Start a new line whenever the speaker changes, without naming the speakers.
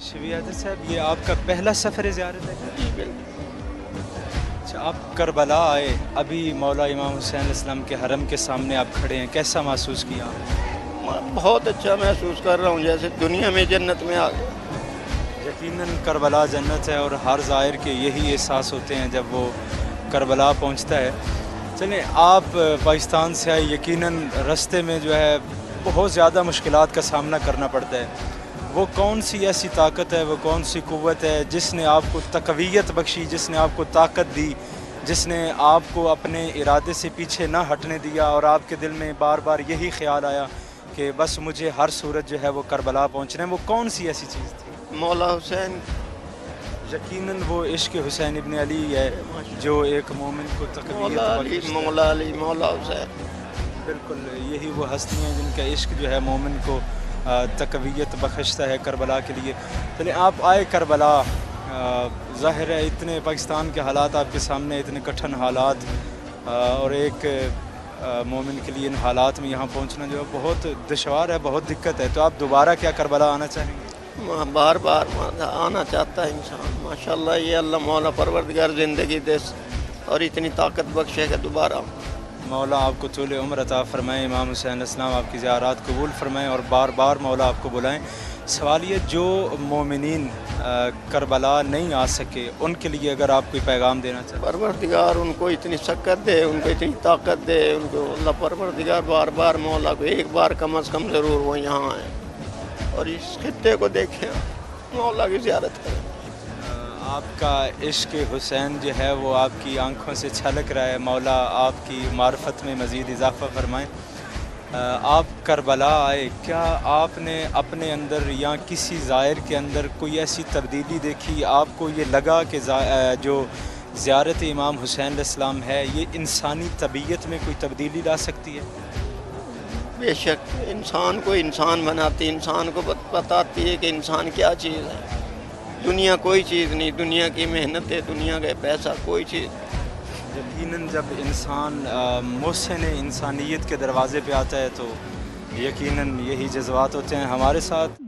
شبیر حیدر صاحب، یہ آپ کا پہلا سفر زیارت ہے؟
جی بالکل۔
اچھا، آپ کربلا آئے، ابھی مولا امام حسین علیہ السلام کے حرم کے سامنے آپ کھڑے ہیں، کیسا محسوس کیا آپ نے؟
میں بہت اچھا محسوس کر رہا ہوں، جیسے دنیا میں جنت میں آ گیا۔
یقیناً کربلا جنت ہے، اور ہر زائر کے یہی احساس ہوتے ہیں جب وہ کربلا پہنچتا ہے۔ چلیں، آپ پاکستان سے آئے، یقیناً رستے میں جو ہے بہت زیادہ مشکلات کا سامنا کرنا پڑتا ہے۔ وہ کون سی ایسی طاقت ہے، وہ کون سی قوت ہے جس نے آپ کو تقویت بخشی، جس نے آپ کو طاقت دی، جس نے آپ کو اپنے ارادے سے پیچھے نہ ہٹنے دیا، اور آپ کے دل میں بار بار یہی خیال آیا کہ بس مجھے ہر صورت جو ہے وہ کربلا پہنچنا ہے؟ وہ کون سی ایسی چیز تھی؟
مولا حسین۔
یقیناً وہ عشق حسین ابن علی ہے جو ایک مومن کو تقویت
مولا علی،
بخشتا ہے۔
مولا علی، مولا حسین۔
بالکل، یہی وہ ہستیاں ہیں جن کا عشق جو ہے مومن کو تقویت بخشتا ہے کربلا کے لیے۔ چلیں، آپ آئے کربلا، ظاہر ہے اتنے پاکستان کے حالات آپ کے سامنے، اتنے کٹھن حالات، اور ایک مومن کے لیے ان حالات میں یہاں پہنچنا جو ہے بہت دشوار ہے، بہت دقت ہے۔ تو آپ دوبارہ کیا کربلا آنا چاہیں گے؟
بار بار آنا چاہتا ہے انسان۔ ماشاءاللہ، یہ اللہ مولا پروردگار زندگی دے اور اتنی طاقت بخشے کہ دوبارہ۔
مولا آپ کو طول عمر عطا فرمائیں، امام حسین علیہ السلام آپ کی زیارات قبول فرمائیں، اور بار بار مولا آپ کو بلائیں۔ سوال یہ، جو مومنین کربلا نہیں آ سکے، ان کے لیے اگر آپ کوئی پیغام دینا چاہیں؟
پروردگار ان کو اتنی شکت دے، ان کو اتنی طاقت دے، ان کو اللہ پروردگار بار بار مولا کو ایک بار کم از کم ضرور وہ یہاں آئیں اور اس خطے کو دیکھیں، مولا کی زیارت کریں۔
آپ کا عشق حسین جو ہے وہ آپ کی آنکھوں سے چھلک رہا ہے، مولا آپ کی معرفت میں مزید اضافہ فرمائیں۔ آپ کربلا آئے، کیا آپ نے اپنے اندر یا کسی زائر کے اندر کوئی ایسی تبدیلی دیکھی؟ آپ کو یہ لگا کہ جو زیارت امام حسین علیہ السلام ہے یہ انسانی طبیعت میں کوئی تبدیلی لا سکتی ہے؟
بے شک انسان کو انسان بناتی، انسان کو بتاتی ہے کہ انسان کیا چیز ہے۔ دنیا کوئی چیز نہیں، دنیا کی محنت ہے، دنیا کا پیسہ کوئی چیز نہیں۔
یقیناً جب انسان محسن انسانیت کے دروازے پہ آتا ہے تو یقیناً یہی جذبات ہوتے ہیں۔ ہمارے ساتھ